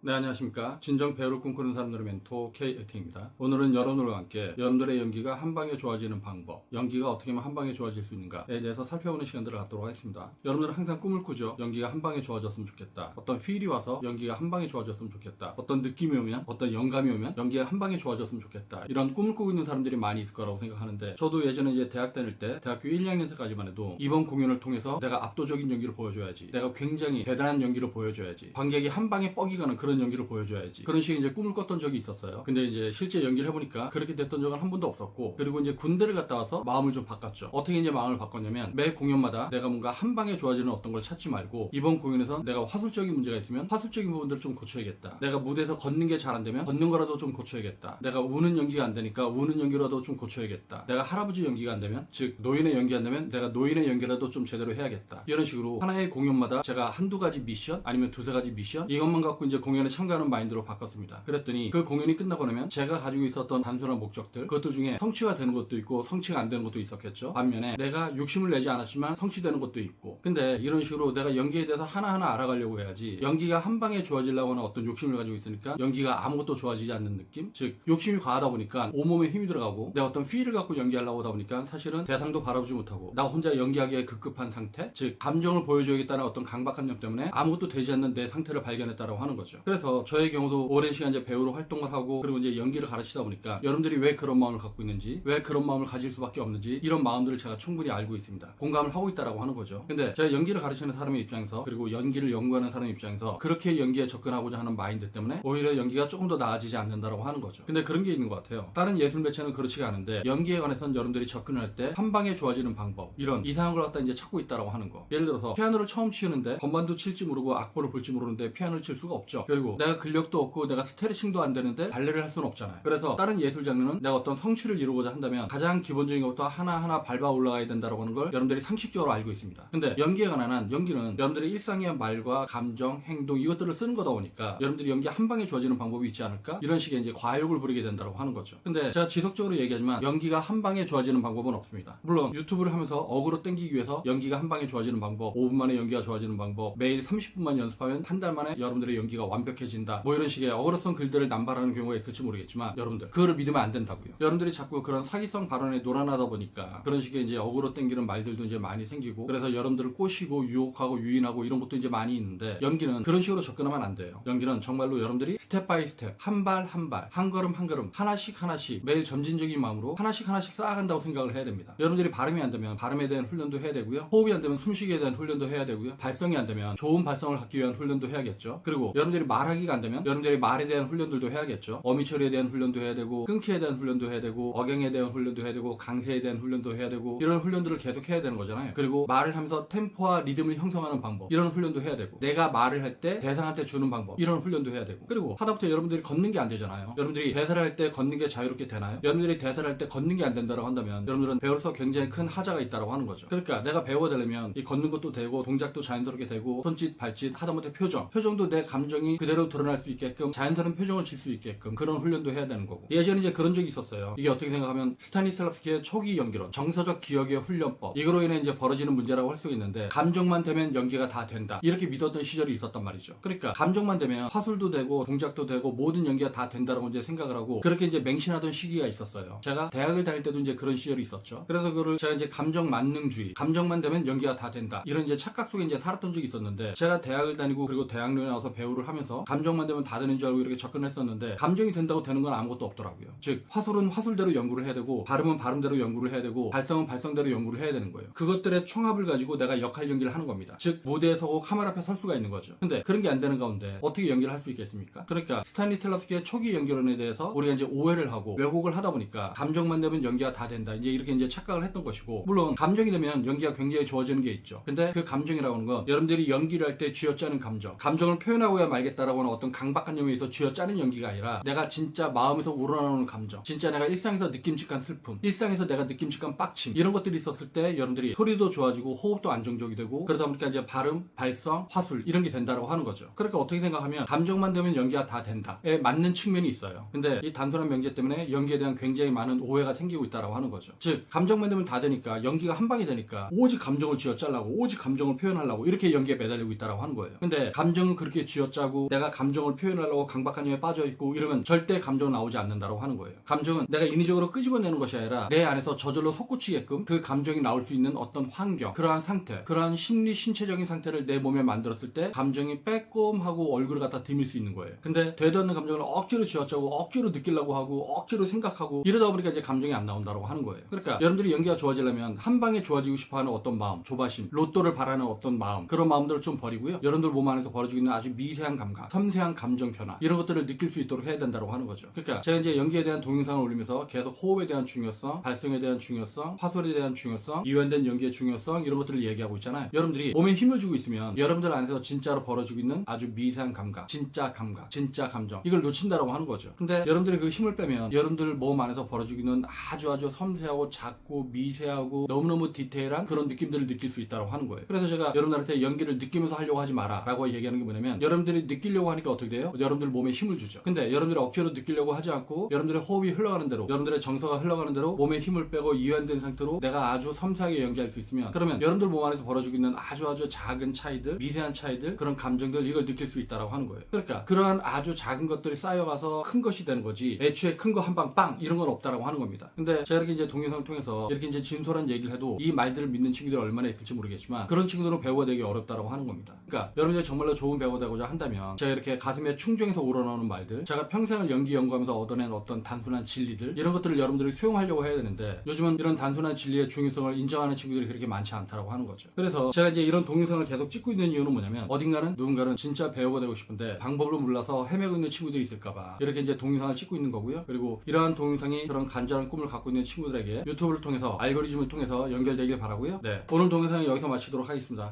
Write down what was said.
네, 안녕하십니까. 진정 배우를 꿈꾸는 사람들의 멘토 K에팅입니다. 오늘은 여러분들과 함께 여러분들의 연기가 한방에 좋아지는 방법, 연기가 어떻게 하면 한방에 좋아질 수 있는가에 대해서 살펴보는 시간들을 갖도록 하겠습니다. 여러분들은 항상 꿈을 꾸죠. 연기가 한방에 좋아졌으면 좋겠다. 어떤 필이 와서 연기가 한방에 좋아졌으면 좋겠다. 어떤 느낌이 오면, 어떤 영감이 오면 연기가 한방에 좋아졌으면 좋겠다. 이런 꿈을 꾸고 있는 사람들이 많이 있을 거라고 생각하는데, 저도 예전에 이제 대학 다닐 때 대학교 1, 2학년 때까지만 해도 이번 공연을 통해서 내가 압도적인 연기를 보여줘야지, 내가 굉장히 대단한 연기를 보여줘야지, 관객이 한방에 뻑이 가는 그런 연기를 보여줘야지, 그런 식의 이제 꿈을 꿨던 적이 있었어요. 근데 이제 실제 연기를 해보니까 그렇게 됐던 적은 한 번도 없었고, 그리고 이제 군대를 갔다 와서 마음을 좀 바꿨죠. 어떻게 이제 마음을 바꿨냐면, 매 공연마다 내가 뭔가 한방에 좋아지는 어떤 걸 찾지 말고, 이번 공연에서 내가 화술적인 문제가 있으면 화술적인 부분들을 좀 고쳐야겠다. 내가 무대에서 걷는 게 잘 안 되면 걷는 거라도 좀 고쳐야겠다. 내가 우는 연기가 안 되니까 우는 연기라도 좀 고쳐야겠다. 내가 할아버지 연기가 안 되면, 즉 노인의 연기 안 되면 내가 노인의 연기라도 좀 제대로 해야겠다. 이런 식으로 하나의 공연마다 제가 한두 가지 미션, 아니면 두세 가지 미션, 이것만 갖고 이제 공연에 참가하는 마인드로 바꿨습니다. 그랬더니 그 공연이 끝나고 나면 제가 가지고 있었던 단순한 목적들, 그것들 중에 성취가 되는 것도 있고 성취가 안 되는 것도 있었겠죠. 반면에 내가 욕심을 내지 않았지만 성취되는 것도 있고, 근데 이런 식으로 내가 연기에 대해서 하나하나 알아가려고 해야지, 연기가 한 방에 좋아지려고 하는 어떤 욕심을 가지고 있으니까 연기가 아무것도 좋아지지 않는 느낌? 즉 욕심이 과하다 보니까 온몸에 힘이 들어가고, 내가 어떤 필을 갖고 연기하려고 하다 보니까 사실은 대상도 바라보지 못하고 나 혼자 연기하기에 급급한 상태, 즉 감정을 보여줘야겠다는 어떤 강박한 점 때문에 아무것도 되지 않는 내 상태를 발견했다고 하는 거죠. 그래서 저의 경우도 오랜 시간 이제 배우로 활동을 하고, 그리고 이제 연기를 가르치다 보니까 여러분들이 왜 그런 마음을 갖고 있는지, 왜 그런 마음을 가질 수밖에 없는지, 이런 마음들을 제가 충분히 알고 있습니다. 공감을 하고 있다라고 하는 거죠. 근데 제가 연기를 가르치는 사람의 입장에서, 그리고 연기를 연구하는 사람의 입장에서 그렇게 연기에 접근하고자 하는 마인드 때문에 오히려 연기가 조금 더 나아지지 않는다라고 하는 거죠. 근데 그런 게 있는 것 같아요. 다른 예술 매체는 그렇지가 않은데 연기에 관해서는 여러분들이 접근을 할 때 한 방에 좋아지는 방법, 이런 이상한 걸 갖다 이제 찾고 있다라고 하는 거. 예를 들어서 피아노를 처음 치는데 건반도 칠지 모르고 악보를 볼지 모르는데 피아노를 칠 수가 없죠. 그리고 내가 근력도 없고 내가 스트레칭도 안 되는데 발레를 할 수는 없잖아요. 그래서 다른 예술 장르는 내가 어떤 성취를 이루고자 한다면 가장 기본적인 것부터 하나하나 밟아 올라가야 된다라고 하는 걸 여러분들이 상식적으로 알고 있습니다. 근데 연기에 관한 한, 연기는 여러분들의 일상의 말과 감정, 행동, 이것들을 쓰는 거다 보니까 여러분들이 연기 한 방에 좋아지는 방법이 있지 않을까? 이런 식의 이제 과욕을 부리게 된다고 하는 거죠. 근데 제가 지속적으로 얘기하지만 연기가 한 방에 좋아지는 방법은 없습니다. 물론 유튜브를 하면서 어그로 땡기기 위해서 연기가 한 방에 좋아지는 방법, 5분 만에 연기가 좋아지는 방법, 매일 30분만 연습하면 한 달 만에 여러분들의 연기가 완벽해진다, 뭐 이런 식의 어그로성 글들을 남발하는 경우가 있을지 모르겠지만, 여러분들 그거를 믿으면 안 된다고요. 여러분들이 자꾸 그런 사기성 발언에 놀아나다 보니까 그런 식의 이제 어그로 땡기는 말들도 이제 많이 생기고, 그래서 여러분들을 꼬시고 유혹하고 유인하고 이런 것도 이제 많이 있는데, 연기는 그런 식으로 접근하면 안 돼요. 연기는 정말로 여러분들이 스텝 바이 스텝, 한 발 한 발, 한 걸음 한 걸음, 하나씩 하나씩 매일 점진적인 마음으로 하나씩 하나씩 쌓아간다고 생각을 해야 됩니다. 여러분들이 발음이 안 되면 발음에 대한 훈련도 해야 되고요, 호흡이 안 되면 숨쉬기에 대한 훈련도 해야 되고요, 발성이 안 되면 좋은 발성을 갖기 위한 훈련도 해야겠죠. 그리고 여러분들이 말하기가 안 되면 여러분들이 말에 대한 훈련들도 해야겠죠. 어미 처리에 대한 훈련도 해야 되고, 끊기에 대한 훈련도 해야 되고, 억양에 대한 훈련도 해야 되고, 강세에 대한 훈련도 해야 되고, 이런 훈련들을 계속 해야 되는 거잖아요. 그리고 말을 하면서 템포와 리듬을 형성하는 방법, 이런 훈련도 해야 되고, 내가 말을 할 때 대상한테 주는 방법, 이런 훈련도 해야 되고, 그리고 하다부터 여러분들이 걷는 게 안 되잖아요. 여러분들이 대사를 할 때 걷는 게 자유롭게 되나요? 여러분들이 대사를 할 때 걷는 게 안 된다고 한다면 여러분들은 배우로서 굉장히 큰 하자가 있다고 하는 거죠. 그러니까 내가 배우가 되려면 이 걷는 것도 되고, 동작도 자연스럽게 되고, 손짓, 발짓, 하다못해 표정도 내 감정이 그대로 드러날 수 있게끔 자연스러운 표정을 질 수 있게끔 그런 훈련도 해야 되는 거고. 예전에 이제 그런 적이 있었어요. 이게 어떻게 생각하면 스타니슬라프스키의 초기 연기론, 정서적 기억의 훈련법, 이거로 인해 이제 벌어지는 문제라고 할 수 있는데, 감정만 되면 연기가 다 된다, 이렇게 믿었던 시절이 있었단 말이죠. 그러니까 감정만 되면 화술도 되고 동작도 되고 모든 연기가 다 된다라고 이제 생각을 하고, 그렇게 이제 맹신하던 시기가 있었어요. 제가 대학을 다닐 때도 이제 그런 시절이 있었죠. 그래서 그거를 제가 이제 감정 만능주의, 감정만 되면 연기가 다 된다, 이런 이제 착각 속에 이제 살았던 적이 있었는데, 제가 대학을 다니고 그리고 대학로에 나와서 배우를 하면서 감정만 되면 다 되는 줄 알고 이렇게 접근했었는데, 감정이 된다고 되는 건 아무것도 없더라고요. 즉 화술은 화술대로 연구를 해야 되고, 발음은 발음대로 연구를 해야 되고, 발성은 발성대로 연구를 해야 되는 거예요. 그것들의 총합을 가지고 내가 역할 연기를 하는 겁니다. 즉 무대에 서고 카메라 앞에 설 수가 있는 거죠. 근데 그런 게 안 되는 가운데 어떻게 연기를 할 수 있겠습니까? 그러니까 스타니슬라프스키의 초기 연기론에 대해서 우리가 이제 오해를 하고 왜곡을 하다 보니까 감정만 되면 연기가 다 된다, 이제 이렇게 이제 착각을 했던 것이고, 물론 감정이 되면 연기가 굉장히 좋아지는 게 있죠. 근데 그 감정이라고 하는 건 여러분들이 연기를 할 때 쥐어짜는 감정을 표현하고야 말겠다라고 하는 어떤 강박관념에 의해서 쥐어짜는 연기가 아니라, 내가 진짜 마음에서 우러나오는 감정, 진짜 내가 일상에서 느낌직한 슬픔, 일상에서 내가 느낌직한 빡침, 이런 것들이 있었을 때 여러분들이 소리도 좋아지고 호흡도 안정적이 되고 그러다 보니까 이제 발음, 발성, 화술 이런 게 된다고 하는 거죠. 그러니까 어떻게 생각하면 감정만 되면 연기가 다 된다에 맞는 측면이 있어요. 근데 이 단순한 명제 때문에 연기에 대한 굉장히 많은 오해가 생기고 있다고 하는 거죠. 즉 감정만 되면 다 되니까 연기가 한 방이 되니까 오직 감정을 쥐어짜려고 오직 감정을 표현하려고 이렇게 연기에 매달리고 있다고 하는 거예요. 근데 감정은 그렇게 쥐어짜고 내가 감정을 표현하려고 강박한 힘에 빠져 있고 이러면 절대 감정은 나오지 않는다고 하는 거예요. 감정은 내가 인위적으로 끄집어내는 것이 아니라 내 안에서 저절로 솟구치게끔 그 감정이 나올 수 있는 어떤 환경, 그러한 상태, 그러한 심리 신체적인 상태를 내 몸에 만들었을 때 감정이 빼꼼하고 얼굴을 갖다 디밀 수 있는 거예요. 근데 되도 않는 감정을 억지로 쥐어짜고 억지로 느끼려고 하고 억지로 생각하고 이러다 보니까 이제 감정이 안 나온다고 하는 거예요. 그러니까 여러분들이 연기가 좋아지려면 한 방에 좋아지고 싶어하는 어떤 마음, 조바심, 로또를 바라는 어떤 마음, 그런 마음들을 좀 버리고요. 여러분들 몸 안에서 벌어지고 있는 아주 미세한 감각, 섬세한 감정 변화 이런 것들을 느낄 수 있도록 해야 된다고 하는 거죠. 그러니까 제가 이제 연기에 대한 동영상을 올리면서 계속 호흡에 대한 중요성, 발성에 대한 중요성, 화술에 대한 중요성, 이완된 연기의 중요성 이런 것들을 얘기하고 있잖아요. 여러분들이 몸에 힘을 주고 있으면 여러분들 안에서 진짜로 벌어지고 있는 아주 미세한 감각, 진짜 감정 이걸 놓친다라고 하는 거죠. 근데 여러분들이 그 힘을 빼면 여러분들 몸 안에서 벌어지고 있는 아주 섬세하고 작고 미세하고 너무너무 디테일한 그런 느낌들을 느낄 수 있다고 하는 거예요. 그래서 제가 여러분들한테 연기를 느끼면서 하려고 하지 마라 라고 얘기하는 게 뭐냐면 여러분들이 느끼려고 하니까 어떻게 돼요? 여러분들 몸에 힘을 주죠. 근데 여러분들이 억지로 느끼려고 하지 않고 여러분들의 호흡이 흘러가는 대로 여러분들의 정서가 흘러가는 대로 몸에 힘을 빼고 이완된 상태로 내가 아주 섬세하게 연기할 수 있으면 그러면 여러분들 몸 안에서 벌어지고 있는 아주 작은 차이들, 미세한 차이들, 그런 감정들 이걸 느낄 수 있다고 하는 거예요. 그러니까 그러한 아주 작은 것들이 쌓여가서 큰 것이 되는 거지 애초에 큰 거 한 방 빵 이런 건 없다라고 하는 겁니다. 근데 제가 이렇게 이제 동영상을 통해서 이렇게 이제 진솔한 얘기를 해도 이 말들을 믿는 친구들이 얼마나 있을지 모르겠지만 그런 친구들은 배우가 되기 어렵다라고 하는 겁니다. 그러니까 여러분들이 정말로 좋은 배우가 되고자 한다면 제가 이렇게 가슴에 충정에서 우러나오는 말들, 제가 평생을 연구하면서 얻어낸 어떤 단순한 진리들 이런 것들을 여러분들이 수용하려고 해야 되는데 요즘은 이런 단순한 진리의 중요성을 인정하는 친구들이 그렇게 많지 않다라고 하는 거죠. 그래서 제가 이제 이런 동영상을 계속 찍고 있는 이유는 뭐냐면 어딘가는 누군가는 진짜 배우가 되고 싶은데 방법을 몰라서 헤매고 있는 친구들이 있을까봐 이렇게 이제 동영상을 찍고 있는 거고요. 그리고 이러한 동영상이 그런 간절한 꿈을 갖고 있는 친구들에게 유튜브를 통해서 알고리즘을 통해서 연결되길 바라고요. 네, 오늘 동영상은 여기서 마치도록 하겠습니다.